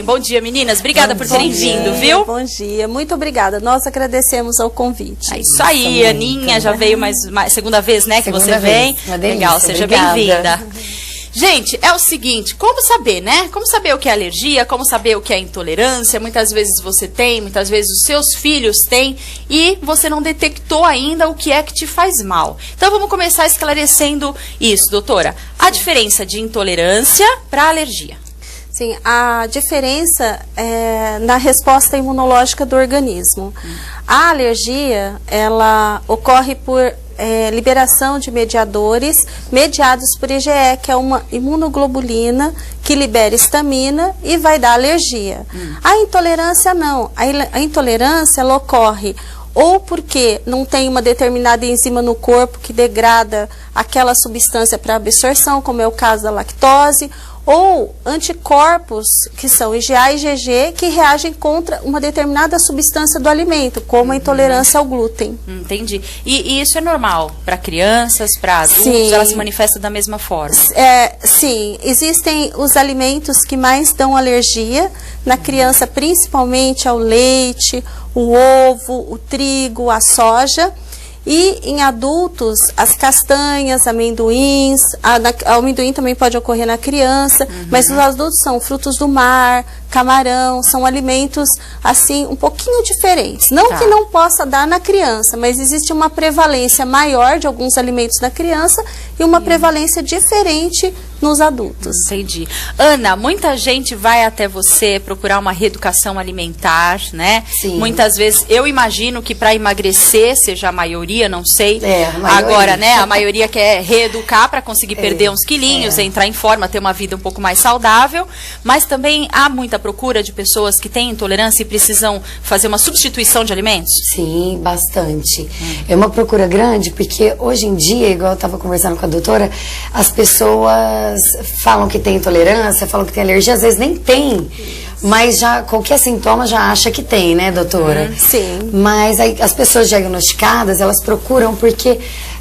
Bom dia, meninas. Obrigada por terem vindo, viu? Bom dia, muito obrigada. Nós agradecemos ao convite. É isso aí, Aninha já veio mais segunda vez, né, que você vem. Legal, seja bem-vinda. Gente, é o seguinte, como saber, né? Como saber o que é alergia, como saber o que é intolerância. Muitas vezes você tem, muitas vezes os seus filhos têm e você não detectou ainda o que é que te faz mal. Então vamos começar esclarecendo isso, doutora. A diferença de intolerância para alergia. Sim, a diferença é na resposta imunológica do organismo. A alergia, ela ocorre por liberação de mediadores mediados por IgE, que é uma imunoglobulina que libera histamina e vai dar alergia. A intolerância não. A intolerância ela ocorre ou porque não tem uma determinada enzima no corpo que degrada aquela substância para absorção, como é o caso da lactose, ou anticorpos, que são IgA e IgG, que reagem contra uma determinada substância do alimento, como a intolerância ao glúten. Entendi. E isso é normal para crianças, para adultos? Sim. Ela se manifesta da mesma forma? Sim, existem os alimentos que mais dão alergia na criança, principalmente ao leite, o ovo, o trigo, a soja. E em adultos, as castanhas, amendoins, o amendoim também pode ocorrer na criança, mas os adultos são frutos do mar, camarão, são alimentos assim um pouquinho diferentes. Não que não possa dar na criança, mas existe uma prevalência maior de alguns alimentos na criança e uma prevalência diferente nos adultos. Entendi. Ana, muita gente vai até você procurar uma reeducação alimentar, né? Sim. Muitas vezes, eu imagino que para emagrecer seja a maioria, não sei. A maioria. Agora, né, a maioria quer reeducar para conseguir perder uns quilinhos, entrar em forma, ter uma vida um pouco mais saudável, mas também há muita procura de pessoas que têm intolerância e precisam fazer uma substituição de alimentos? Sim, bastante. É uma procura grande porque hoje em dia, igual eu estava conversando com a doutora, as pessoas falam que tem intolerância, falam que tem alergia, às vezes nem tem, mas já qualquer sintoma já acha que tem, né, doutora? Sim. Mas aí, as pessoas diagnosticadas, elas procuram porque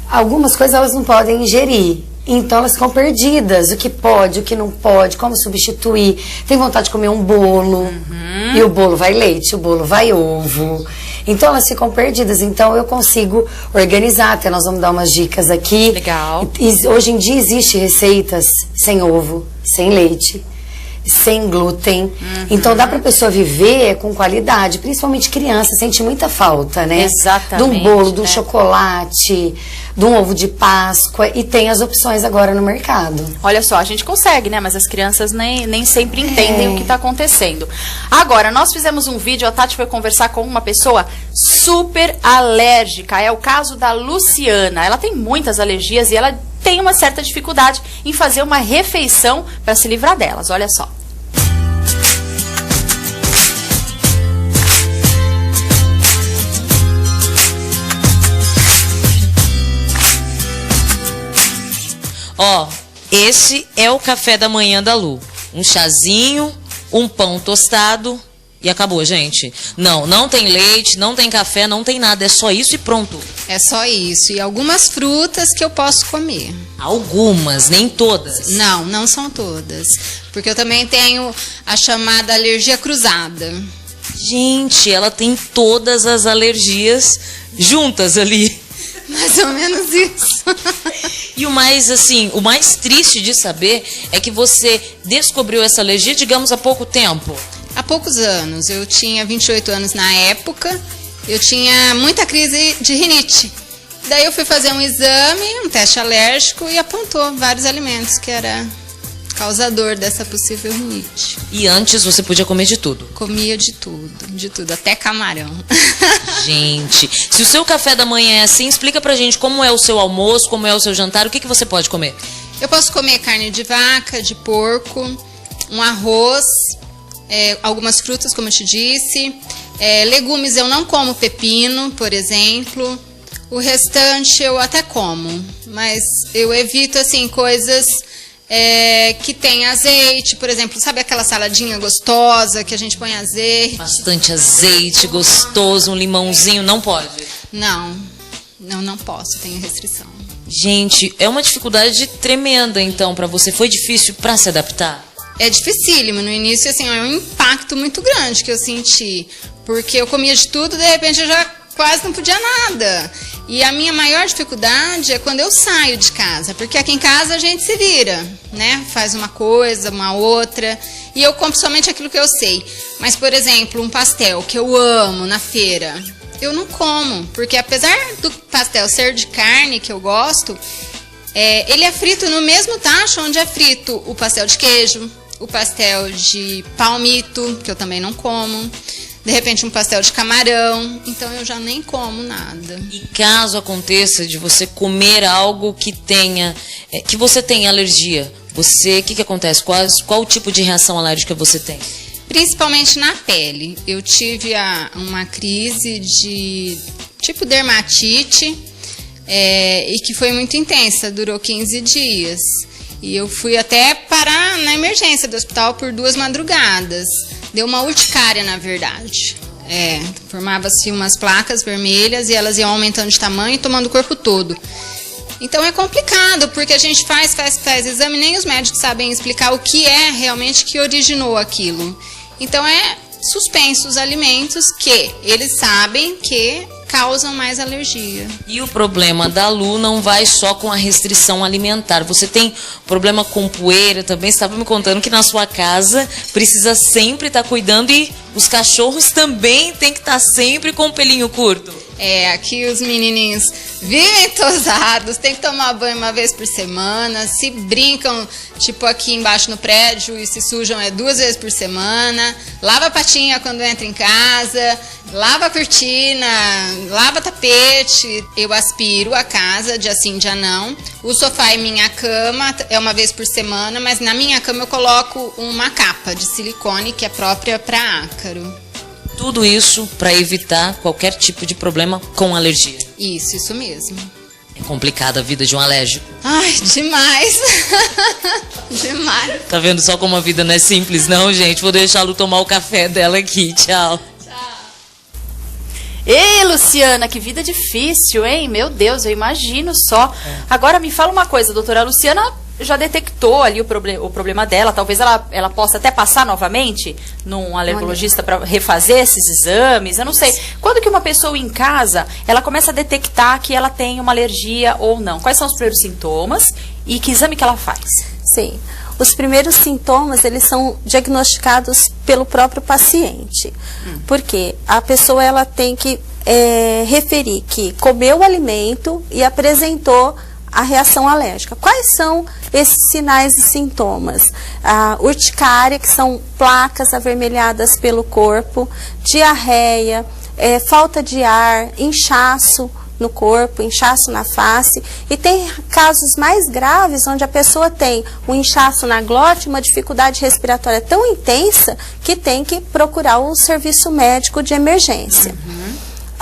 algumas coisas elas não podem ingerir. Então elas ficam perdidas, o que pode, o que não pode, como substituir. Tem vontade de comer um bolo, e o bolo vai leite, o bolo vai ovo. Então elas ficam perdidas, então eu consigo organizar, até nós vamos dar umas dicas aqui. Legal. Hoje em dia existe receitas sem ovo, sem leite, sem glúten. Então dá pra pessoa viver com qualidade, principalmente criança, sente muita falta, né? Exatamente. De um bolo, de um chocolate, de um ovo de Páscoa, e tem as opções agora no mercado. Olha só, a gente consegue, né? Mas as crianças nem sempre entendem o que está acontecendo. Agora, nós fizemos um vídeo, a Tati foi conversar com uma pessoa super alérgica. É o caso da Luciana. Ela tem muitas alergias e ela tem uma certa dificuldade em fazer uma refeição para se livrar delas. Olha só. Ó, esse é o café da manhã da Lu. Um chazinho, um pão tostado e acabou, gente. Não tem leite, não tem café, não tem nada. É só isso e pronto. É só isso. E algumas frutas que eu posso comer. Algumas, nem todas. Não são todas. Porque eu também tenho a chamada alergia cruzada. Gente, ela tem todas as alergias juntas ali. Mais ou menos isso. E o mais triste de saber é que você descobriu essa alergia, digamos, há pouco tempo. Há poucos anos. Eu tinha 28 anos na época. Eu tinha muita crise de rinite. Daí eu fui fazer um exame, um teste alérgico, e apontou vários alimentos que era causador dessa possível rinite. E antes você podia comer de tudo? Comia de tudo, até camarão. Gente, se o seu café da manhã é assim, explica pra gente como é o seu almoço, como é o seu jantar, o que você pode comer? Eu posso comer carne de vaca, de porco, um arroz, algumas frutas, como eu te disse. Legumes eu não como pepino, por exemplo. O restante eu até como, mas eu evito assim coisas que tem azeite, por exemplo, sabe aquela saladinha gostosa que a gente põe azeite? Bastante azeite, gostoso, um limãozinho, não pode? Não posso, tenho restrição. Gente, é uma dificuldade tremenda então pra você, foi difícil pra se adaptar? é dificílimo. No início, assim, é um impacto muito grande que eu senti. Porque eu comia de tudo, de repente eu já quase não podia nada. E a minha maior dificuldade é quando eu saio de casa. Porque aqui em casa a gente se vira, né? Faz uma coisa, uma outra. E eu compro somente aquilo que eu sei. Mas, por exemplo, um pastel que eu amo na feira, eu não como. Porque apesar do pastel ser de carne, que eu gosto, ele é frito no mesmo tacho onde é frito o pastel de queijo, o pastel de palmito, que eu também não como. De repente um pastel de camarão, então eu já nem como nada. E caso aconteça de você comer algo que tenha, que você tenha alergia, o que acontece? Qual o tipo de reação alérgica você tem? Principalmente na pele. Eu tive uma crise de tipo dermatite, e que foi muito intensa, durou 15 dias. E eu fui até parar na emergência do hospital por 2 madrugadas. Deu uma urticária, na verdade. Formava-se umas placas vermelhas e elas iam aumentando de tamanho e tomando o corpo todo. Então é complicado, porque a gente faz exame, nem os médicos sabem explicar o que é realmente que originou aquilo. Então suspenso os alimentos que eles sabem que causam mais alergia. E o problema da Lu não vai só com a restrição alimentar. Você tem problema com poeira também? Você estava me contando que na sua casa precisa sempre estar cuidando e os cachorros também têm que estar sempre com o pelinho curto. Aqui os menininhos vivem tosados, tem que tomar banho uma vez por semana, se brincam, tipo aqui embaixo no prédio, e se sujam 2 vezes por semana, lava a patinha quando entra em casa, lava a cortina, lava tapete, eu aspiro a casa, dia sim, dia não. O sofá e minha cama é uma vez por semana, mas na minha cama eu coloco uma capa de silicone que é própria para ácaro. Tudo isso para evitar qualquer tipo de problema com alergia. Isso mesmo. É complicada a vida de um alérgico. Ai, demais. Demais. Tá vendo só como a vida não é simples, não, gente? Vou deixar a Lu tomar o café dela aqui. Tchau. Ei, Luciana, que vida difícil, hein? Meu Deus, eu imagino só. Agora me fala uma coisa, doutora. A Luciana já detectou ali o problema dela. Talvez ela possa até passar novamente num alergologista para refazer esses exames. Eu não sei. Quando que uma pessoa em casa, ela começa a detectar que ela tem uma alergia ou não? Quais são os primeiros sintomas e que exame que ela faz? Sim. Os primeiros sintomas, eles são diagnosticados pelo próprio paciente. Porque a pessoa, ela tem que referir que comeu o alimento e apresentou a reação alérgica. Quais são esses sinais e sintomas? A urticária, que são placas avermelhadas pelo corpo, diarreia, falta de ar, inchaço no corpo, inchaço na face, e tem casos mais graves onde a pessoa tem um inchaço na glote, uma dificuldade respiratória tão intensa que tem que procurar o serviço médico de emergência.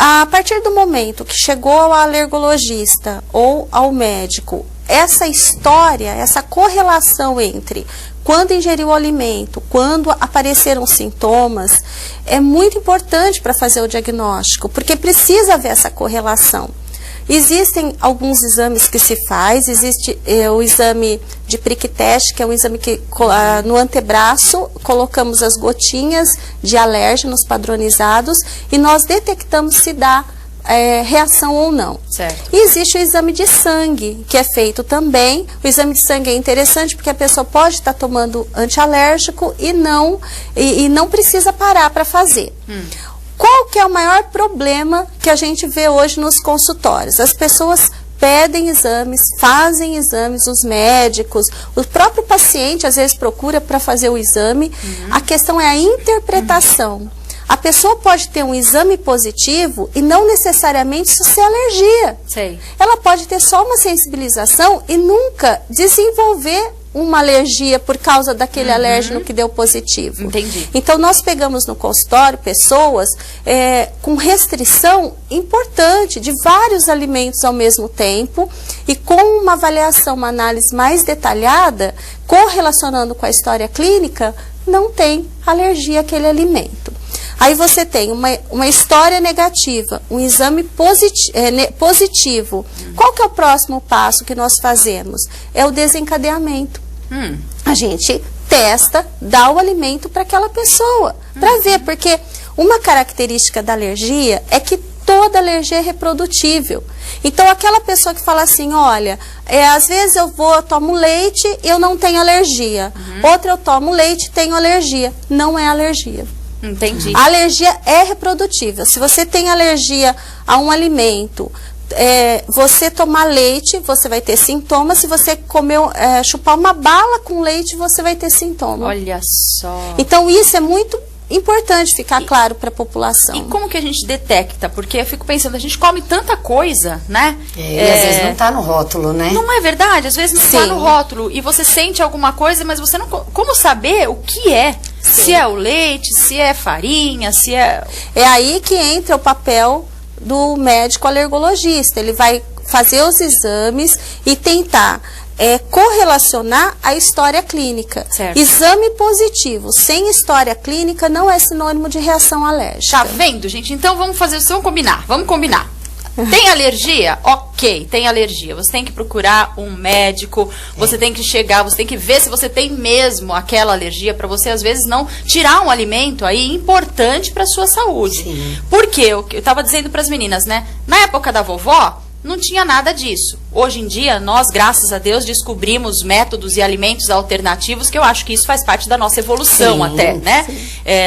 A partir do momento que chegou ao alergologista ou ao médico, essa história, essa correlação entre quando ingeriu o alimento, quando apareceram sintomas, é muito importante para fazer o diagnóstico, porque precisa haver essa correlação. Existem alguns exames que se faz, existe o exame de prick-teste, que é um exame que no antebraço colocamos as gotinhas de alérgenos padronizados e nós detectamos se dá reação ou não. Certo. E existe o exame de sangue, que é feito também. O exame de sangue é interessante porque a pessoa pode estar tomando antialérgico e não precisa parar para fazer. Qual que é o maior problema que a gente vê hoje nos consultórios? As pessoas pedem exames, fazem exames, os médicos, o próprio paciente às vezes procura para fazer o exame. A questão é a interpretação. A pessoa pode ter um exame positivo e não necessariamente isso ser alergia. Sei. Ela pode ter só uma sensibilização e nunca desenvolver uma alergia por causa daquele alérgeno que deu positivo. Entendi. Então, nós pegamos no consultório pessoas com restrição importante de vários alimentos ao mesmo tempo e com uma avaliação, uma análise mais detalhada, correlacionando com a história clínica, não tem alergia àquele alimento. Aí você tem uma história negativa, um exame positivo. Qual que é o próximo passo que nós fazemos? É o desencadeamento. A gente testa, dá o alimento para aquela pessoa, para ver, porque uma característica da alergia é que toda alergia é reprodutível. Então, aquela pessoa que fala assim, olha, às vezes eu tomo leite e eu não tenho alergia. Outra eu tomo leite e tenho alergia. Não é alergia. Entendi. A alergia é reprodutível. Se você tem alergia a um alimento, você tomar leite, você vai ter sintomas. Se você chupar uma bala com leite, você vai ter sintomas. Olha só. Então, isso é muito importante ficar claro para a população. E como que a gente detecta? Porque eu fico pensando, a gente come tanta coisa, né? E às vezes não tá no rótulo, né? Não é verdade? Às vezes não tá no rótulo. E você sente alguma coisa, mas você não... Como saber o que é? Sim. Se é o leite, se é farinha, se é... É aí que entra o papel do médico alergologista. Ele vai fazer os exames e tentar correlacionar a história clínica. Certo. Exame positivo sem história clínica não é sinônimo de reação alérgica. Tá vendo, gente? Então vamos combinar. Vamos combinar. Tem alergia? Ok, tem alergia. Você tem que procurar um médico, você tem que chegar, você tem que ver se você tem mesmo aquela alergia, para você às vezes não tirar um alimento aí importante para sua saúde. Sim. Porque eu tava dizendo para as meninas, né? Na época da vovó, não tinha nada disso. Hoje em dia, nós, graças a Deus, descobrimos métodos e alimentos alternativos, que eu acho que isso faz parte da nossa evolução. Sim, até, né?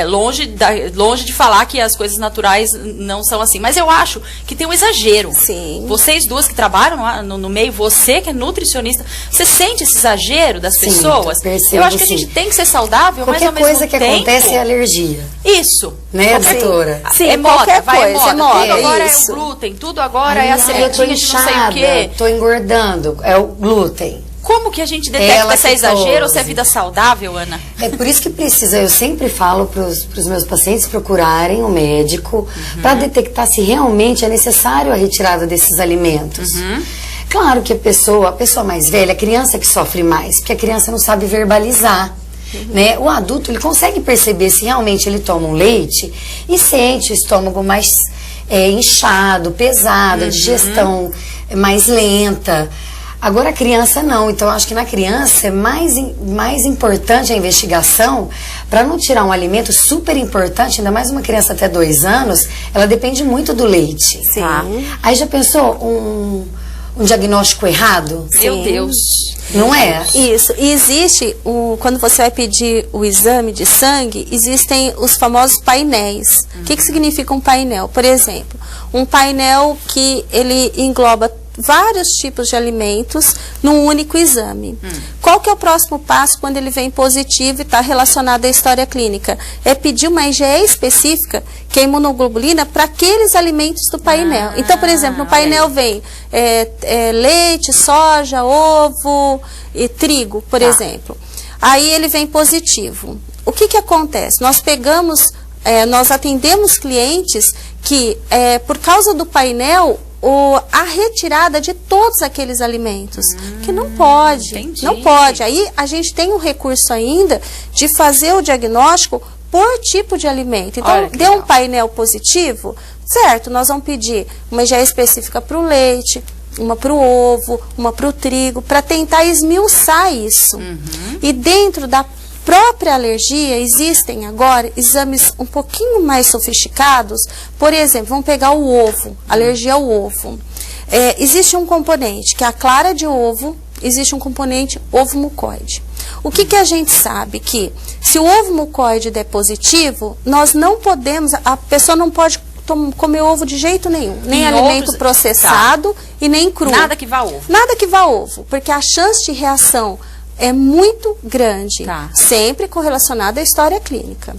Longe de falar que as coisas naturais não são assim. Mas eu acho que tem um exagero. Sim. Vocês duas que trabalham no meio, você que é nutricionista, você sente esse exagero das pessoas? Percebo, eu acho que a gente tem que ser saudável, mas ao mesmo coisa que tempo... acontece é alergia. Isso. Né, doutora? Sim, é moda, qualquer coisa, é moda. Tudo agora isso. é o glúten, tudo agora é a Eu tô sementinha de não sei o inchada, quê. tô engordando, é o glúten. Como que a gente detecta se é exagero ou se é lactose. vida saudável, Ana? É por isso que precisa, eu sempre falo para os meus pacientes procurarem um médico para detectar se realmente é necessário a retirada desses alimentos. Claro que a pessoa mais velha, a criança que sofre mais, porque a criança não sabe verbalizar. Né? O adulto, ele consegue perceber se realmente ele toma um leite e sente o estômago mais inchado, pesado, a digestão mais lenta. Agora a criança não, então eu acho que na criança é mais importante a investigação para não tirar um alimento super importante, ainda mais uma criança até 2 anos, ela depende muito do leite. Sim. Tá? Aí já pensou um diagnóstico errado? Meu Deus. Não é? Isso. E existe, quando você vai pedir o exame de sangue, existem os famosos painéis. O que significa um painel? Por exemplo, um painel que ele engloba vários tipos de alimentos num único exame. Qual que é o próximo passo quando ele vem positivo e está relacionado à história clínica? É pedir uma IgE específica, que é imunoglobulina, para aqueles alimentos do painel. Então, por exemplo, no painel vem leite, soja, ovo e trigo, por exemplo. Aí ele vem positivo. O que acontece? Nós atendemos clientes que, por causa do painel, a retirada de todos aqueles alimentos, que não pode, entendi. Não pode. Aí a gente tem um recurso ainda de fazer o diagnóstico por tipo de alimento. Então, deu um painel positivo, certo, nós vamos pedir uma IgE específica para o leite, uma para o ovo, uma para o trigo, para tentar esmiuçar isso. E dentro da própria alergia, existem agora exames um pouquinho mais sofisticados. Por exemplo, vamos pegar o ovo, alergia ao ovo. Existe um componente que é a clara de ovo, existe um componente ovo mucoide. O que a gente sabe? Que se o ovo mucoide der positivo, nós não podemos, a pessoa não pode comer ovo de jeito nenhum, nem alimento processado e nem cru. Nada que vá ovo. Nada que vá ovo, porque a chance de reação é muito grande, sempre correlacionada à história clínica.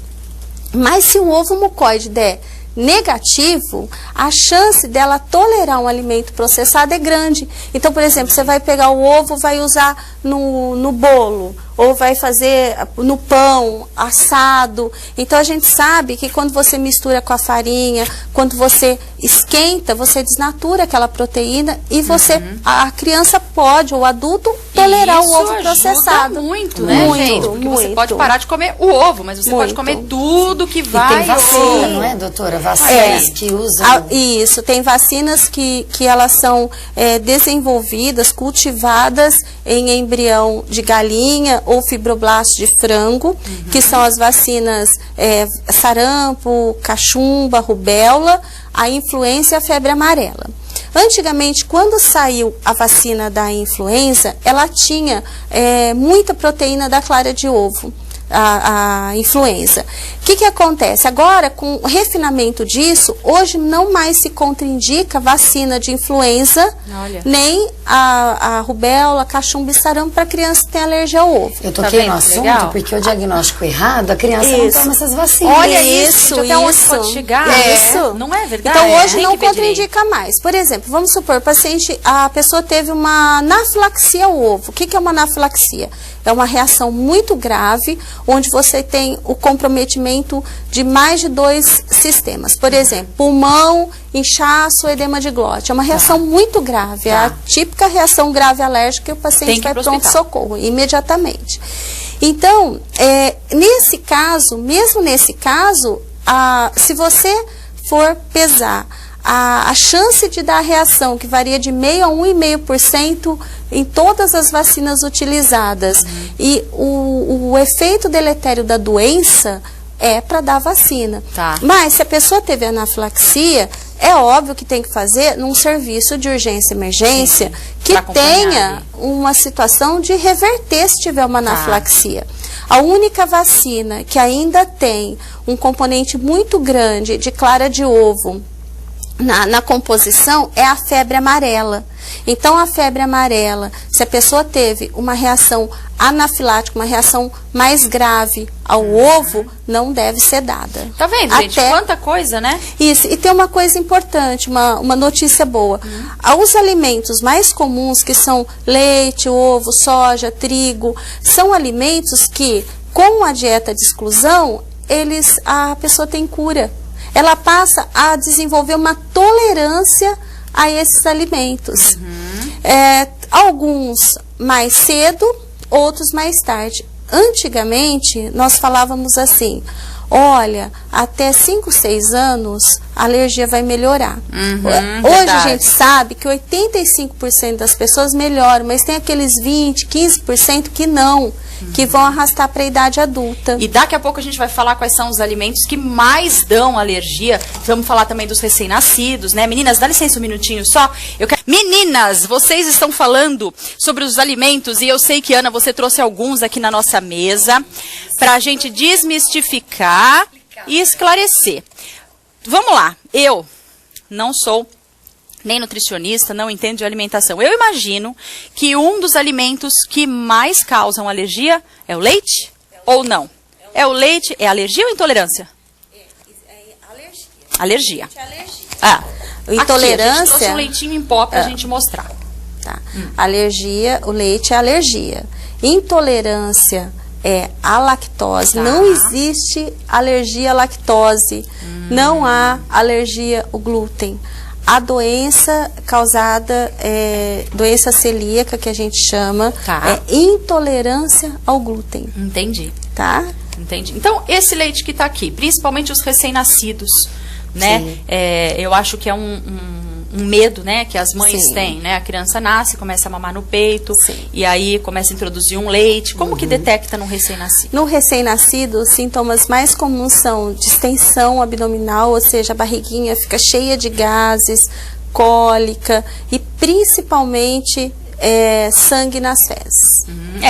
Mas se o ovo mucoide der negativo, a chance dela tolerar um alimento processado é grande. Então, por exemplo, você vai pegar o ovo, vai usar no bolo, ou vai fazer no pão, assado. Então, a gente sabe que quando você mistura com a farinha, quando você esquenta, você desnatura aquela proteína e você, a criança pode, ou o adulto, tolerar o ovo processado. Muito, né, gente? Porque você pode parar de comer o ovo, mas você pode comer tudo que vai. E tem vacina, não é, doutora? Vacinas que usam. Isso, tem vacinas que elas são desenvolvidas, cultivadas em embrião de galinha ou fibroblasto de frango, que são as vacinas sarampo, cachumba, rubéola, a influenza e a febre amarela. Antigamente, quando saiu a vacina da influenza, ela tinha muita proteína da clara de ovo, a influenza. O que acontece? Agora, com o refinamento disso, hoje não mais se contraindica vacina de influenza, nem a rubéola, cachumba e sarampo para criança que tem alergia ao ovo. Eu toquei no assunto porque o diagnóstico errado, a criança não toma essas vacinas. Olha isso, até onde pode chegar. Isso. Não é verdade? Então, hoje não contraindica mais. Por exemplo, vamos supor, a pessoa teve uma anafilaxia ao ovo. O que é uma anafilaxia? É uma reação muito grave, onde você tem o comprometimento de mais de 2 sistemas. Por exemplo, pulmão, inchaço, edema de glote. É uma reação muito grave. É a típica reação grave alérgica que o paciente vai pronto-socorro, imediatamente. Então, nesse caso, mesmo nesse caso, se você for pesar a chance de dar reação, que varia de 0,5% a 1,5% em todas as vacinas utilizadas, e o efeito deletério da doença é para dar vacina. Mas se a pessoa teve anafilaxia, é óbvio que tem que fazer num serviço de urgência e emergência que tenha uma situação de reverter se tiver uma anafilaxia. A única vacina que ainda tem um componente muito grande de clara de ovo na composição é a febre amarela. Então, a febre amarela, se a pessoa teve uma reação anafilática, uma reação mais grave ao ovo, não deve ser dada. Tá vendo, gente? Quanta coisa, né? Isso. E tem uma coisa importante, uma notícia boa. Os alimentos mais comuns, que são leite, ovo, soja, trigo, são alimentos que, com a dieta de exclusão, a pessoa tem cura. Ela passa a desenvolver uma tolerância a esses alimentos. Alguns mais cedo, outros mais tarde. Antigamente, nós falávamos assim, olha, até 5, 6 anos, a alergia vai melhorar. Hoje a gente sabe que 85% das pessoas melhoram, mas tem aqueles 20, 15% que não, que vão arrastar para a idade adulta. E daqui a pouco a gente vai falar quais são os alimentos que mais dão alergia. Vamos falar também dos recém-nascidos, né? Meninas, dá licença um minutinho só. Meninas, vocês estão falando sobre os alimentos e eu sei que, Ana, você trouxe alguns aqui na nossa mesa para a gente desmistificar e esclarecer. Vamos lá. Eu não sou nem nutricionista, não entendo de alimentação. Eu imagino que um dos alimentos que mais causam alergia é o leite ou não? É o leite, é alergia ou intolerância? Alergia. Intolerância. Aqui, a gente trouxe um leitinho em pó pra gente mostrar. Alergia, o leite é alergia. Intolerância é a lactose. Não existe alergia à lactose. Não há alergia ao glúten. A doença causada, doença celíaca, que a gente chama, é intolerância ao glúten. Entendi. Entendi. Então, esse leite que está aqui, principalmente os recém-nascidos, né? Eu acho que é um medo, né, que as mães têm, né? A criança nasce, começa a mamar no peito, e aí começa a introduzir um leite. Como que detecta no recém-nascido? No recém-nascido, os sintomas mais comuns são distensão abdominal, ou seja, a barriguinha fica cheia de gases, cólica e principalmente sangue nas fezes.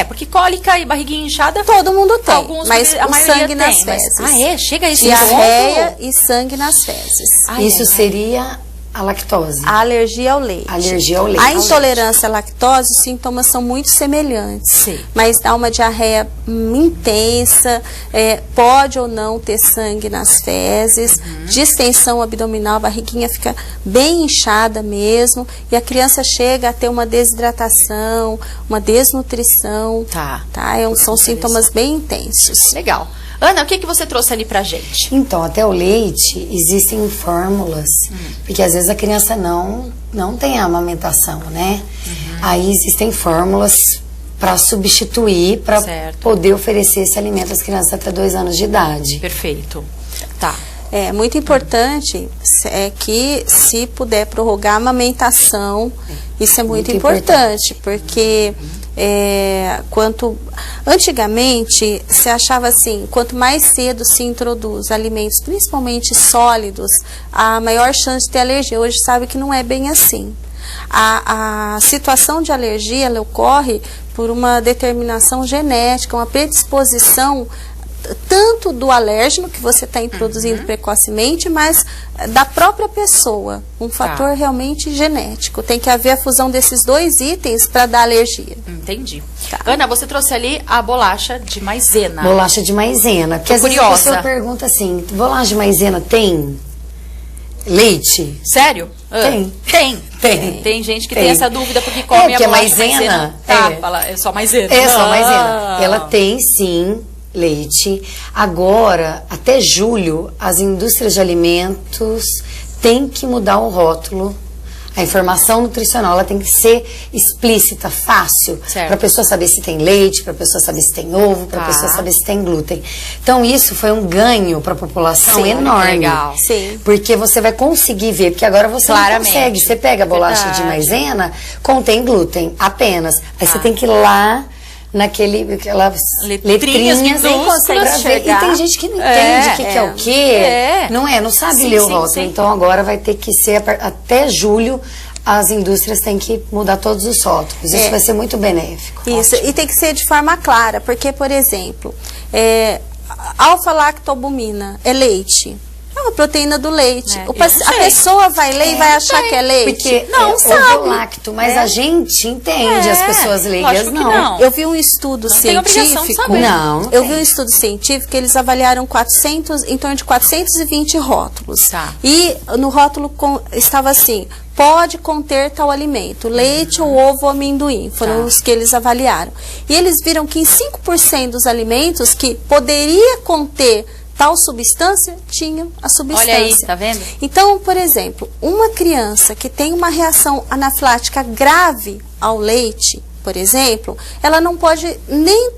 Porque cólica e barriguinha inchada todo mundo tem, alguns, mas a o sangue nas tem, fezes. Chega a esse diarreia e sangue nas fezes. Isso seria a lactose. A alergia ao leite. Alergia ao leite. A intolerância à lactose, os sintomas são muito semelhantes. Mas dá uma diarreia intensa, pode ou não ter sangue nas fezes, distensão abdominal, a barriguinha fica bem inchada mesmo, e a criança chega a ter uma desidratação, uma desnutrição. São sintomas bem intensos. Legal. Ana, o que você trouxe ali pra gente? Então, até o leite, existem fórmulas, porque às vezes a criança não tem a amamentação, né? Aí existem fórmulas para substituir, para poder oferecer esse alimento às crianças até 2 anos de idade. Perfeito. É muito importante que se puder prorrogar a amamentação, isso é muito importante, porque antigamente se achava assim, quanto mais cedo se introduz alimentos, principalmente sólidos, a maior chance de ter alergia. Hoje sabe que não é bem assim. A situação de alergia, ela ocorre por uma determinação genética, uma predisposição tanto do alérgeno que você está introduzindo precocemente, mas da própria pessoa, um fator realmente genético. Tem que haver a fusão desses dois itens para dar alergia. Entendi. Ana, você trouxe ali a bolacha de maisena. Bolacha de maisena. Porque às vezes a pessoa pergunta assim, bolacha de maisena tem leite? Sério? Tem gente que tem essa dúvida porque come a bolacha de maisena. É só maisena. É só maisena. Ela tem sim leite. Agora, até julho, as indústrias de alimentos têm que mudar o rótulo. A informação nutricional, ela tem que ser explícita, fácil, para a pessoa saber se tem leite, para a pessoa saber se tem ovo, para a pessoa saber se tem glúten. Então, isso foi um ganho para a população enorme. Legal. Sim. Porque você vai conseguir ver, porque agora você não consegue. Você pega a bolacha de maisena, contém glúten apenas. Aí você tem que ir lá aquelas letrinhas pra ver. E tem gente que não entende o que é o quê. Não sabe ler o rótulo. Então agora vai ter que ser até julho. As indústrias têm que mudar todos os rótulos. Isso vai ser muito benéfico. Isso, e tem que ser de forma clara, porque, por exemplo, alfa-lactobumina é leite. É uma proteína do leite. A pessoa vai ler e vai achar que é leite. Porque não sabe. Lacto, mas a gente entende, as pessoas leigas não. Eu vi um estudo científico. Eu vi um estudo científico que eles avaliaram em torno de 420 rótulos. E no rótulo estava assim: pode conter tal alimento, leite ou ovo ou amendoim, foram os que eles avaliaram. E eles viram que em 5% dos alimentos que poderia conter tal substância, tinham a substância. Olha aí, tá vendo? Então, por exemplo, uma criança que tem uma reação anafilática grave ao leite, por exemplo, ela não pode nem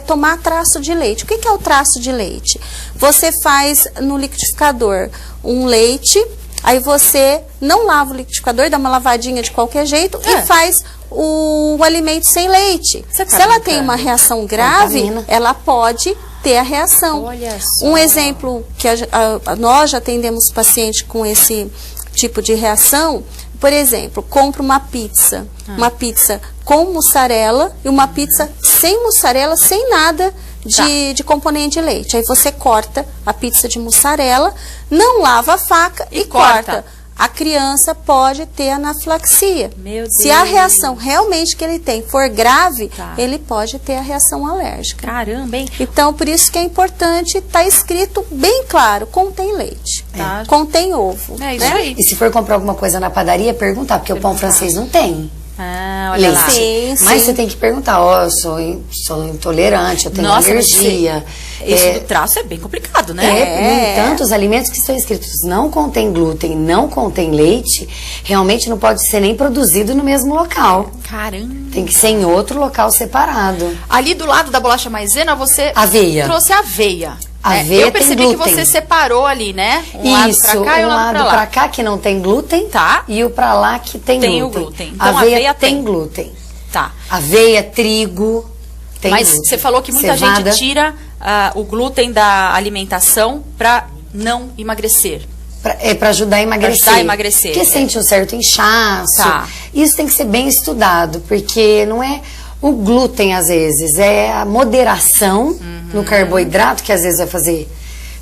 tomar traço de leite. O que é o traço de leite? Você faz no liquidificador um leite, aí você não lava o liquidificador, dá uma lavadinha de qualquer jeito e faz o alimento sem leite. Se ela tem uma reação grave, ela pode ter a reação. Um exemplo que nós já atendemos paciente com esse tipo de reação, por exemplo, compra uma pizza com mussarela e uma pizza sem mussarela, sem nada de componente de leite. Aí você corta a pizza de mussarela, não lava a faca e corta. A criança pode ter anafilaxia. Se a reação realmente que ele tem for grave, ele pode ter a reação alérgica. Caramba, hein? Então, por isso que é importante estar escrito bem claro, contém leite, contém ovo. É isso aí. E se for comprar alguma coisa na padaria, perguntar, porque o pão francês não tem. Olha lá. Mas você tem que perguntar, eu sou intolerante, eu tenho alergia. Isso do traço é bem complicado, né? No entanto, os alimentos que estão escritos não contém glúten, não contém leite, realmente não pode ser nem produzido no mesmo local. Caramba! Tem que ser em outro local separado. Ali do lado da bolacha maisena, você trouxe aveia. Aveia eu percebi tem que você separou ali, né? Um lado pra cá e um lado pra cá que não tem glúten, e o pra lá que tem glúten. O glúten. Então, aveia tem glúten. Tá. Aveia, trigo, tem Mas glúten. Você falou que muita gente tira o glúten da alimentação pra não emagrecer. Para ajudar a emagrecer. Porque sente um certo inchaço. Isso tem que ser bem estudado, porque não é o glúten, às vezes, é a moderação no carboidrato que às vezes vai fazer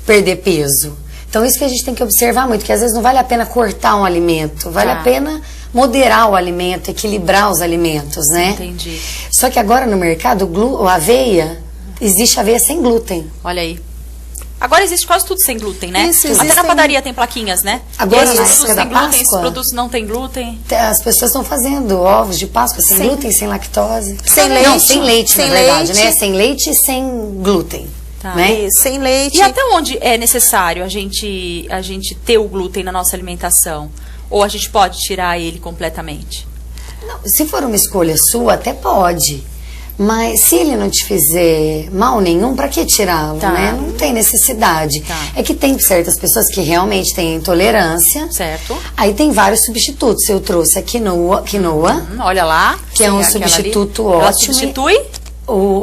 perder peso. Então, isso que a gente tem que observar muito, que às vezes não vale a pena cortar um alimento, vale a pena moderar o alimento, equilibrar os alimentos, né? Entendi. Só que agora no mercado, a aveia, existe aveia sem glúten. Olha aí. Agora existe quase tudo sem glúten, né? Isso, até na padaria tem plaquinhas, né? Agora esses produtos da sem glúten, Páscoa, esses produtos não tem glúten. As pessoas estão fazendo ovos de Páscoa sem glúten, sem lactose. Sem leite. Não, sem leite, na verdade, né? Sem leite e sem glúten. Né? Sem leite. E até onde é necessário a gente ter o glúten na nossa alimentação? Ou a gente pode tirar ele completamente? Não, se for uma escolha sua, até pode. Mas se ele não te fizer mal nenhum, pra que tirá-lo, né? Não tem necessidade. É que tem certas pessoas que realmente têm intolerância. Certo. Aí tem vários substitutos. Eu trouxe a quinoa. Olha lá. Que é um substituto ótimo. Ela substitui?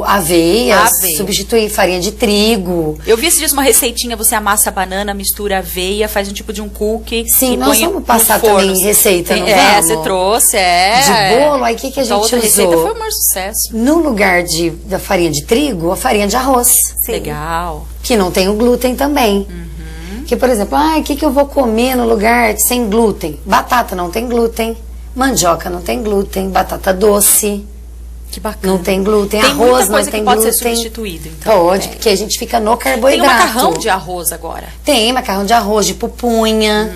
Aveia, substitui farinha de trigo. Eu vi esses dias uma receitinha, você amassa a banana, mistura aveia, faz um tipo de um cookie. Sim, nós vamos passar também receita, não vamos? Você trouxe, de bolo, aí o que a gente outra usou? Receita foi o maior sucesso. No lugar da farinha de trigo, a farinha de arroz. Sim. Legal. Que não tem o glúten também. Que, por exemplo, o que eu vou comer no lugar sem glúten? Batata não tem glúten, mandioca não tem glúten, batata doce. Que bacana. Não tem glúten, tem arroz não tem glúten. Pode ser substituído, então. Pode, porque a gente fica no carboidrato. Tem macarrão de arroz agora. Tem macarrão de arroz, de pupunha.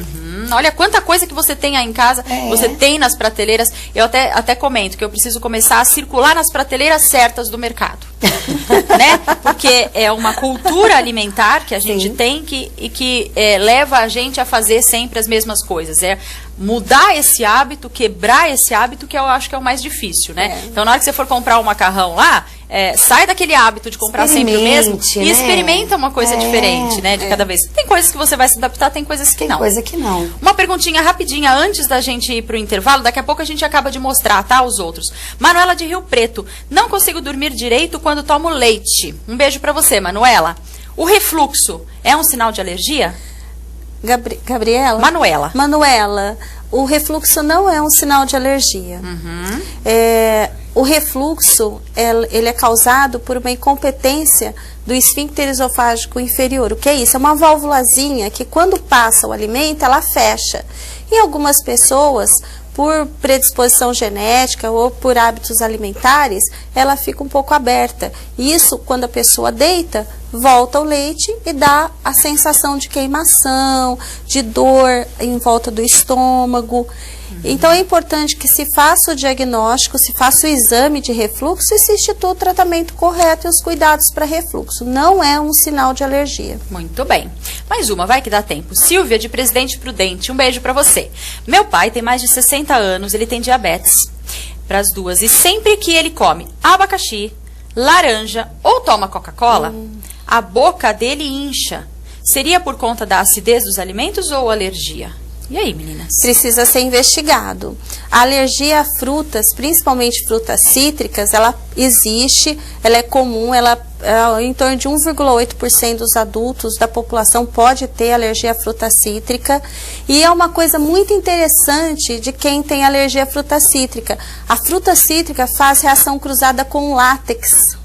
Olha quanta coisa que você tem aí em casa, você tem nas prateleiras. Eu até comento que eu preciso começar a circular nas prateleiras certas do mercado. Né? Porque é uma cultura alimentar que a gente tem que leva a gente a fazer sempre as mesmas coisas. É mudar esse hábito, quebrar esse hábito, que eu acho que é o mais difícil, né? Então, na hora que você for comprar um macarrão lá, sai daquele hábito de comprar sempre o mesmo e experimenta uma coisa diferente, né? De cada vez. Tem coisas que você vai se adaptar, tem coisas que não. Tem coisa que não. Uma perguntinha rapidinha antes da gente ir pro intervalo. Daqui a pouco a gente acaba de mostrar, tá? Os outros. Manuela de Rio Preto. Não consigo dormir direito quando tomo leite. Um beijo pra você, Manuela. O refluxo é um sinal de alergia? Gabriela? Manuela, o refluxo não é um sinal de alergia. O refluxo, ele é causado por uma incompetência do esfíncter esofágico inferior. O que é isso? É uma válvulazinha que quando passa o alimento, ela fecha. Em algumas pessoas, por predisposição genética ou por hábitos alimentares, ela fica um pouco aberta. Isso, quando a pessoa deita, volta o leite e dá a sensação de queimação, de dor em volta do estômago. Então é importante que se faça o diagnóstico, se faça o exame de refluxo e se institua o tratamento correto e os cuidados para refluxo. Não é um sinal de alergia. Muito bem. Mais uma, vai que dá tempo. Silvia, de Presidente Prudente, um beijo para você. Meu pai tem mais de 60 anos, ele tem diabetes. Para as duas. E sempre que ele come abacaxi, laranja ou toma Coca-Cola, a boca dele incha. Seria por conta da acidez dos alimentos ou alergia? E aí, meninas? Precisa ser investigado. A alergia a frutas, principalmente frutas cítricas, ela existe, ela é comum, em torno de 1,8% dos adultos da população pode ter alergia à fruta cítrica. E é uma coisa muito interessante de quem tem alergia à fruta cítrica. A fruta cítrica faz reação cruzada com látex.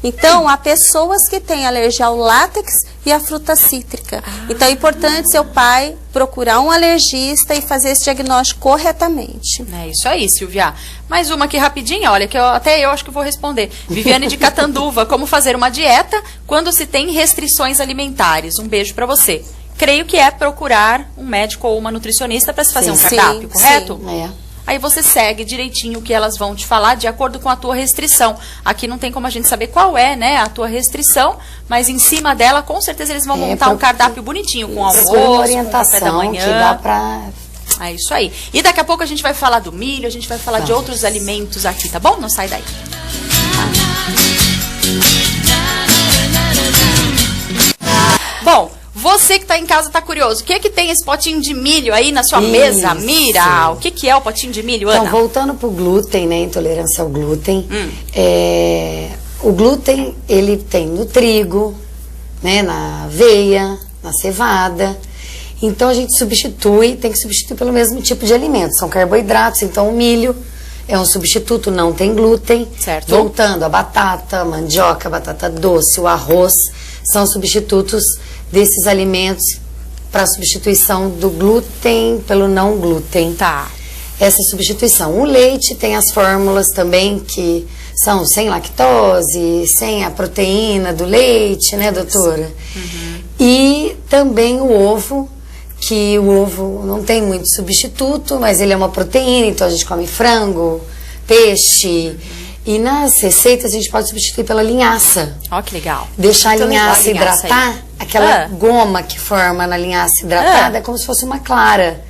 Então, há pessoas que têm alergia ao látex e à fruta cítrica. Então, é importante seu pai procurar um alergista e fazer esse diagnóstico corretamente. É isso aí, Silvia. Mais uma aqui rapidinha, olha, que eu acho que vou responder. Viviane de Catanduva, como fazer uma dieta quando se tem restrições alimentares? Um beijo para você. Creio que é procurar um médico ou uma nutricionista para se fazer um cardápio, correto? Sim, Aí você segue direitinho o que elas vão te falar de acordo com a tua restrição. Aqui não tem como a gente saber qual é, né, a tua restrição, mas em cima dela, com certeza, eles vão montar um cardápio bonitinho, com almoço, com café da manhã. Que dá pra... É isso aí. E daqui a pouco a gente vai falar do milho, a gente vai falar de outros alimentos aqui, tá bom? Não sai daí. Bom, você que está em casa está curioso, o que é que tem esse potinho de milho aí na sua mesa? Mira, o que é o potinho de milho, Ana? Então, voltando para o glúten, né, intolerância ao glúten, o glúten, ele tem no trigo, né, na aveia, na cevada. Então, a gente tem que substituir pelo mesmo tipo de alimento, são carboidratos, então o milho é um substituto, não tem glúten. Certo. Voltando, a batata, a mandioca, a batata doce, o arroz, são substitutos desses alimentos para substituição do glúten pelo não glúten. Tá. Essa substituição. O leite tem as fórmulas também que são sem lactose, sem a proteína do leite, né, doutora? E também o ovo, que o ovo não tem muito substituto, mas ele é uma proteína, então a gente come frango, peixe. E nas receitas a gente pode substituir pela linhaça. Ó, que legal. Deixar a linhaça hidratar, aquela goma que forma na linhaça hidratada, é como se fosse uma clara.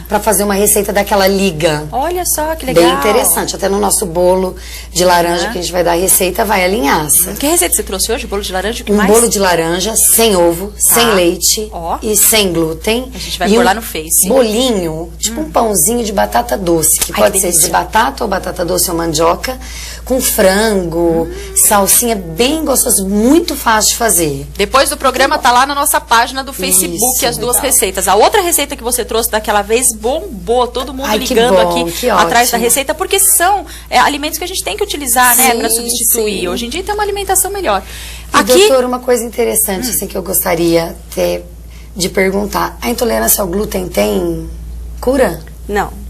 para fazer uma receita daquela liga. Olha só, que legal. Bem interessante. Até no nosso bolo de laranja que a gente vai dar a receita, vai a linhaça. Que receita você trouxe hoje? Bolo de laranja? O que Um mais? bolo de laranja, sem ovo, sem leite e sem glúten. A gente vai pôr lá no Face. Bolinho, tipo um pãozinho de batata doce, que pode ser de batata ou batata doce ou mandioca, com frango, salsinha, bem gostoso, muito fácil de fazer. Depois do programa tá lá na nossa página do Facebook as duas receitas. A outra receita que você trouxe daquela vez bombou, todo mundo ligando aqui atrás da receita, porque são alimentos que a gente tem que utilizar, né, para substituir. Hoje em dia tem uma alimentação melhor. E, doutor, uma coisa interessante assim, que eu gostaria de perguntar. A intolerância ao glúten tem cura? Não.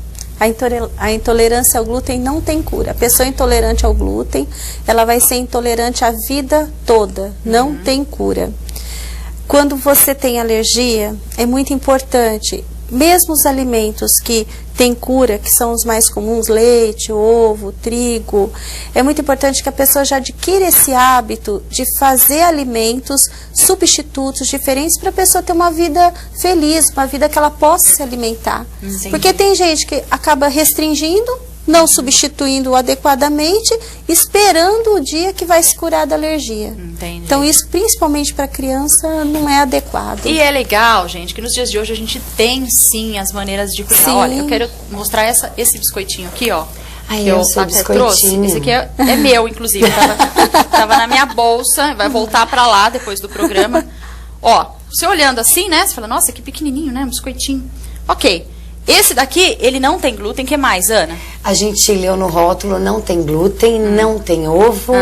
A intolerância ao glúten não tem cura. A pessoa intolerante ao glúten, ela vai ser intolerante a vida toda. Não tem cura. Quando você tem alergia, é muito importante, mesmo os alimentos que têm cura, que são os mais comuns, leite, ovo, trigo, é muito importante que a pessoa já adquira esse hábito de fazer alimentos substitutos diferentes para a pessoa ter uma vida feliz, uma vida que ela possa se alimentar. Porque tem gente que acaba restringindo, não substituindo adequadamente, esperando o dia que vai se curar da alergia. Então isso, principalmente para criança, não é adequado. E é legal, gente, que nos dias de hoje a gente tem sim as maneiras de cuidar. Olha, eu quero mostrar esse biscoitinho aqui, ó. Ai, eu sou biscoitinho. Esse aqui é meu, inclusive. Tava na minha bolsa, vai voltar pra lá depois do programa. Ó, você olhando assim, né? Você fala, nossa, que pequenininho, né? Um biscoitinho. Ok. Esse daqui, ele não tem glúten. O que mais, Ana? A gente leu no rótulo, não tem glúten, não tem ovo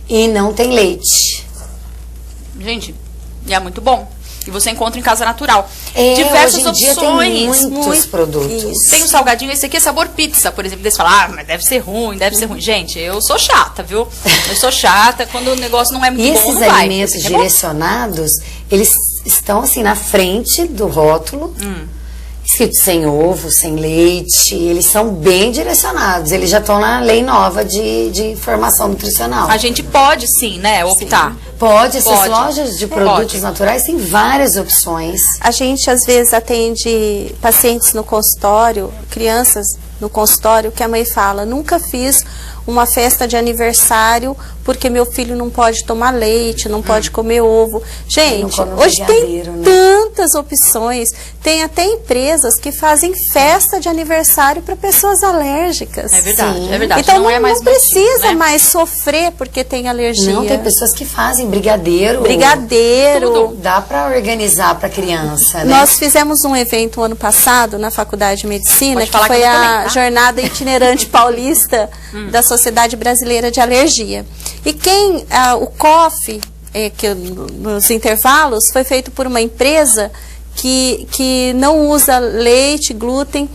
e não tem leite. Gente, e é muito bom. E você encontra em Casa Natural. Diversas opções. Tem muitos produtos. Tem um salgadinho, esse aqui é sabor pizza, por exemplo. Eles falam, mas deve ser ruim, deve ser ruim. Gente, eu sou chata, viu? Eu sou chata, quando o negócio não é muito bom, não vai. E esses alimentos direcionados, eles estão assim na frente do rótulo, escrito sem ovo, sem leite. Eles são bem direcionados. Eles já estão na lei nova de informação nutricional. A gente pode sim, né, optar. Sim. Pode, essas lojas de produtos naturais têm várias opções. A gente às vezes atende pacientes no consultório, crianças no consultório, que a mãe fala, nunca fiz uma festa de aniversário porque meu filho não pode tomar leite, não pode comer ovo. Gente, hoje tem tantas opções, tem até empresas que fazem festa de aniversário para pessoas alérgicas. É verdade, é verdade. Então não precisa mais sofrer porque tem alergia. Não, tem pessoas que fazem brigadeiro. Tudo. Dá para organizar para criança, né? Nós fizemos um evento ano passado na Faculdade de Medicina, que foi a Jornada Itinerante Paulista da Sociedade Brasileira de Alergia. E o COF, que nos intervalos, foi feito por uma empresa que não usa leite, glúten.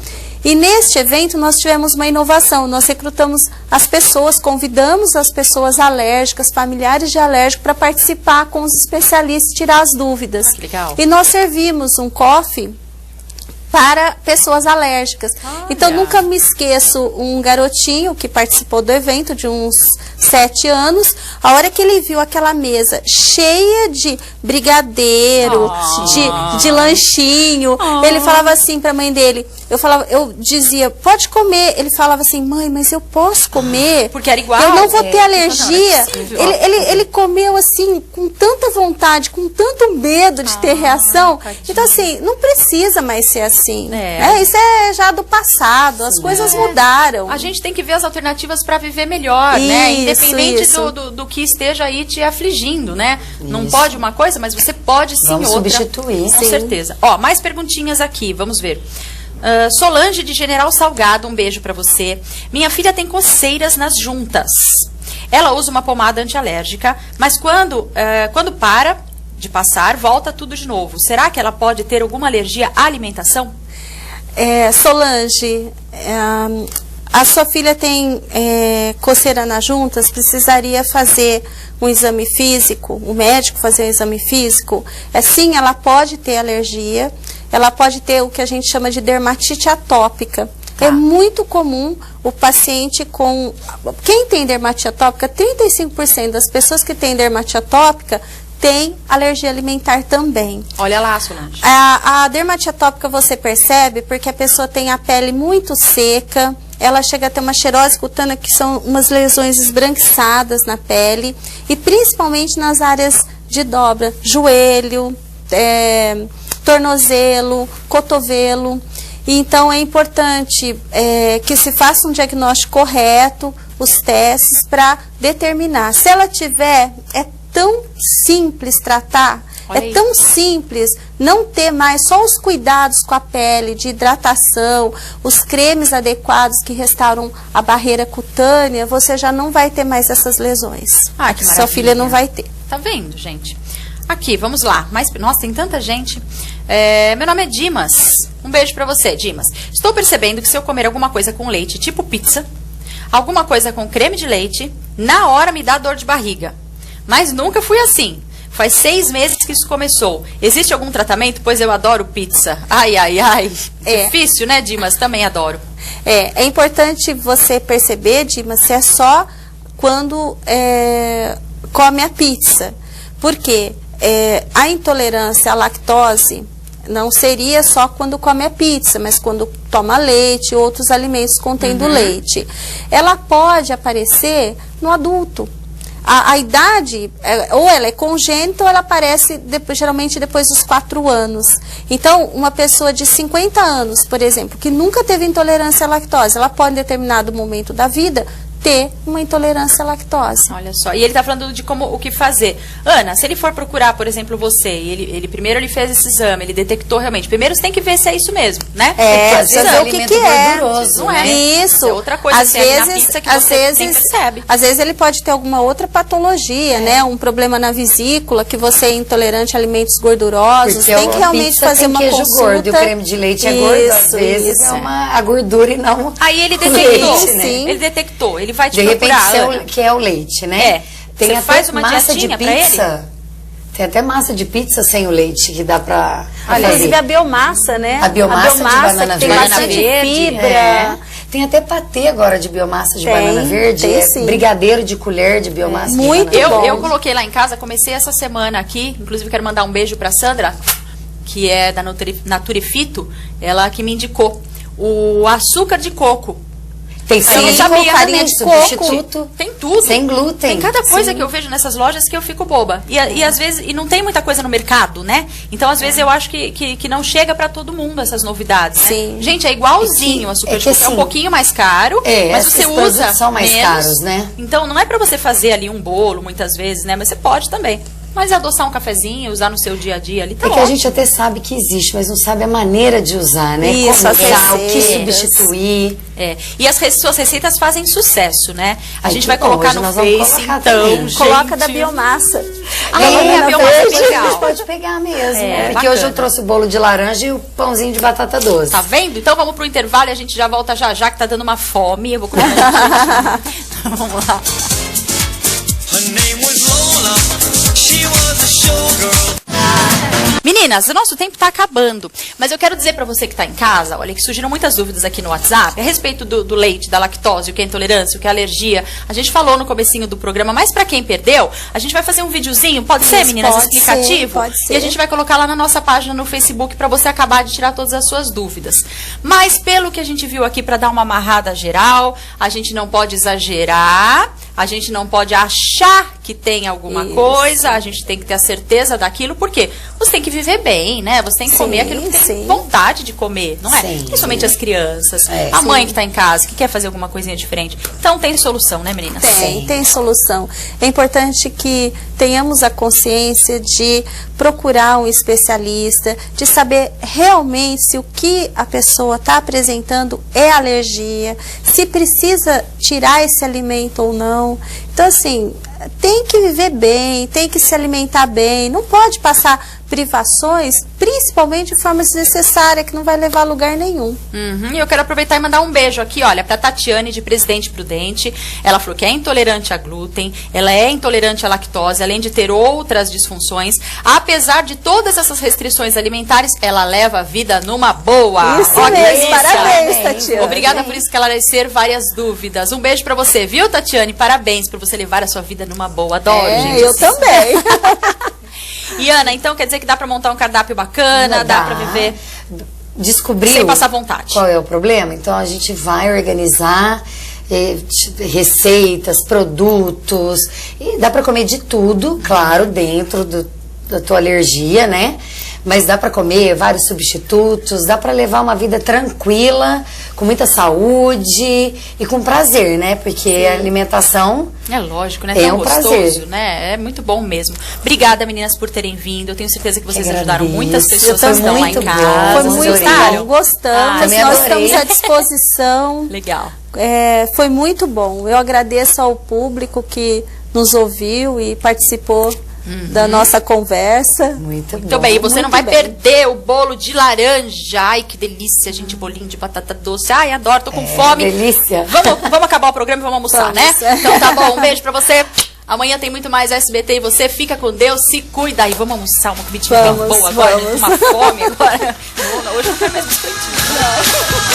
E neste evento nós tivemos uma inovação, nós recrutamos as pessoas, convidamos as pessoas alérgicas, familiares de alérgico, para participar com os especialistas, tirar as dúvidas. Legal. E nós servimos um coffee para pessoas alérgicas. Olha. Então, nunca me esqueço um garotinho que participou do evento, de uns 7 anos, a hora que ele viu aquela mesa cheia de brigadeiro, de lanchinho, ele falava assim para a mãe dele, eu dizia, pode comer. Ele falava assim, mãe, mas eu posso comer? Porque era igual. Eu não vou ter alergia. Ele comeu assim, com tanta vontade, com tanto medo de ter reação. Então, assim, não precisa mais ser assim. Isso é já do passado, as coisas mudaram. A gente tem que ver as alternativas para viver melhor, né? Independente do que esteja aí te afligindo, né? Isso. Não pode uma coisa, mas você pode sim outra. Substituir. Com certeza. Ó, mais perguntinhas aqui, vamos ver. Solange de General Salgado, um beijo para você. Minha filha tem coceiras nas juntas. Ela usa uma pomada antialérgica, mas quando para de passar, volta tudo de novo. Será que ela pode ter alguma alergia à alimentação? Solange, a sua filha tem coceira nas juntas, precisaria fazer um exame físico, o médico fazer um exame físico. Sim, ela pode ter alergia, ela pode ter o que a gente chama de dermatite atópica. É muito comum o paciente com... Quem tem dermatite atópica, 35% das pessoas que têm dermatite atópica tem alergia alimentar também. Olha lá, Solange. A dermatite atópica você percebe porque a pessoa tem a pele muito seca, ela chega a ter uma xerose cutânea, que são umas lesões esbranquiçadas na pele, e principalmente nas áreas de dobra, joelho, tornozelo, cotovelo. Então é importante que se faça um diagnóstico correto, os testes, para determinar. Se ela tiver, é tão simples tratar. Olha É tão simples não ter mais só os cuidados com a pele, de hidratação, os cremes adequados que restauram a barreira cutânea, você já não vai ter mais essas lesões. Ah, que maravilha. Sua filha não vai ter. Tá vendo, gente? Aqui, vamos lá. Nossa, tem tanta gente. Meu nome é Dimas. Um beijo pra você, Dimas. Estou percebendo que se eu comer alguma coisa com leite, tipo pizza, alguma coisa com creme de leite, na hora me dá dor de barriga. Mas nunca fui assim. Faz 6 meses que isso começou. Existe algum tratamento? Pois eu adoro pizza. Ai, ai, ai. Difícil, né, Dimas? Também adoro. É importante você perceber, Dimas, se é só quando come a pizza. Porque a intolerância à lactose não seria só quando come a pizza, mas quando toma leite, outros alimentos contendo leite. Ela pode aparecer no adulto. A idade, ou ela é congênita ou ela aparece geralmente depois dos 4 anos. Então, uma pessoa de 50 anos, por exemplo, que nunca teve intolerância à lactose, ela pode, em determinado momento da vida, ter uma intolerância à lactose. Olha só, e ele está falando de o que fazer. Ana, se ele for procurar, por exemplo, você, ele primeiro ele fez esse exame, ele detectou realmente. Primeiro você tem que ver se é isso mesmo, né? Saber o que é. Não é. Isso. É outra coisa, às vezes, pizza que você nem percebe. Às vezes ele pode ter alguma outra patologia, né? Um problema na vesícula, que você é intolerante a alimentos gordurosos. Porque tem que realmente fazer uma queijo consulta. Gordo, e o creme de leite é gordo, às vezes é a gordura e não aí ele detectou, leite, né? Ele detectou, ele vai te de procurar. De repente, que é o leite, né? Tem você até faz uma massa de dietinha pra pizza. Tem até massa de pizza sem o leite que dá pra fazer. Inclusive a biomassa, né? A biomassa de banana que tem verde. bastante fibra. Tem até patê agora de biomassa de banana verde. Sim. Brigadeiro de colher de biomassa muito de banana bom. Eu coloquei lá em casa, comecei essa semana aqui, inclusive quero mandar um beijo pra Sandra, que é da Naturifito, ela que me indicou o açúcar de coco. Tem farinha de substituto. Tem tudo. Sem glúten. Tem cada coisa que eu vejo nessas lojas que eu fico boba. E às vezes, e não tem muita coisa no mercado, né? Então, às vezes, eu acho que não chega pra todo mundo essas novidades, né? Sim. Gente, é igualzinho o açúcar de coco. É um pouquinho mais caro, mas você usa são mais menos. caros, né? Então, não é pra você fazer ali um bolo, muitas vezes, né? Mas você pode também. Mas adoçar um cafezinho, usar no seu dia a dia ali, tá que a gente até sabe que existe, mas não sabe a maneira de usar, né? Isso, como usar, o que substituir. E as suas receitas fazem sucesso, né? A gente vai bom, colocar no Face, então, gente. Coloca da biomassa. A biomassa é legal. A gente pode pegar mesmo. Porque bacana. hoje eu trouxe o bolo de laranja e o pãozinho de batata doce. Tá vendo? Então vamos pro intervalo e a gente já volta já, que tá dando uma fome. Eu vou comer um então, vamos lá. Meninas, o nosso tempo tá acabando, mas eu quero dizer pra você que tá em casa, olha, que surgiram muitas dúvidas aqui no WhatsApp a respeito do leite, da lactose, o que é intolerância, o que é alergia. A gente falou no comecinho do programa, mas pra quem perdeu, a gente vai fazer um videozinho, pode ser, meninas, pode explicativo? Pode ser. E a gente vai colocar lá na nossa página no Facebook pra você acabar de tirar todas as suas dúvidas. Mas pelo que a gente viu aqui, pra dar uma amarrada geral, a gente não pode exagerar, a gente não pode achar que tem alguma coisa, a gente tem que ter a certeza daquilo, porque você tem que viver bem, né? Você tem que comer aquilo que tem vontade de comer, não é? Principalmente as crianças, a mãe que está em casa, que quer fazer alguma coisinha diferente. Então tem solução, né, meninas? Tem solução. É importante que tenhamos a consciência de procurar um especialista, de saber realmente se o que a pessoa está apresentando é alergia, se precisa tirar esse alimento ou não. Então, assim, tem que viver bem, tem que se alimentar bem, não pode passar privações, principalmente de forma desnecessária, que não vai levar a lugar nenhum. E eu quero aproveitar e mandar um beijo aqui, olha, pra Tatiane, de Presidente Prudente. Ela falou que é intolerante a glúten, ela é intolerante à lactose, além de ter outras disfunções. Apesar de todas essas restrições alimentares, ela leva a vida numa boa. Isso mesmo, parabéns, Tatiane. Obrigada por esclarecer várias dúvidas. Um beijo pra você, viu, Tatiane? Parabéns por você levar a sua vida numa boa. Adoro, gente. Eu também. E Ana, então quer dizer que dá pra montar um cardápio bacana, dá pra viver... Descobriu sem passar vontade. Qual é o problema? Então a gente vai organizar receitas, produtos, e dá para comer de tudo, claro, dentro da tua alergia, né? Mas dá para comer vários substitutos, dá para levar uma vida tranquila, com muita saúde e com prazer, né? Porque a alimentação é lógico, né? É tão um gostoso, prazer, né? É muito bom mesmo. Obrigada, meninas, por terem vindo. Eu tenho certeza que vocês ajudaram agradeço. muitas pessoas que estão lá em casa. Foi muito bom, gostamos, nós adorei. estamos à disposição. Legal. Foi muito bom. Eu agradeço ao público que nos ouviu e participou da nossa conversa. Muito Muito bem, e você Muito não vai bem. perder o bolo de laranja. Ai, que delícia, gente, bolinho de batata doce. Ai, adoro, tô com fome. delícia. Vamos acabar o programa e vamos almoçar, Vamos. né? Então tá bom, um beijo pra você. Amanhã tem muito mais SBT e você fica com Deus, se cuida. E vamos almoçar uma comidinha boa agora, gente, uma fome agora. Hoje eu não quero mais biscoitinho.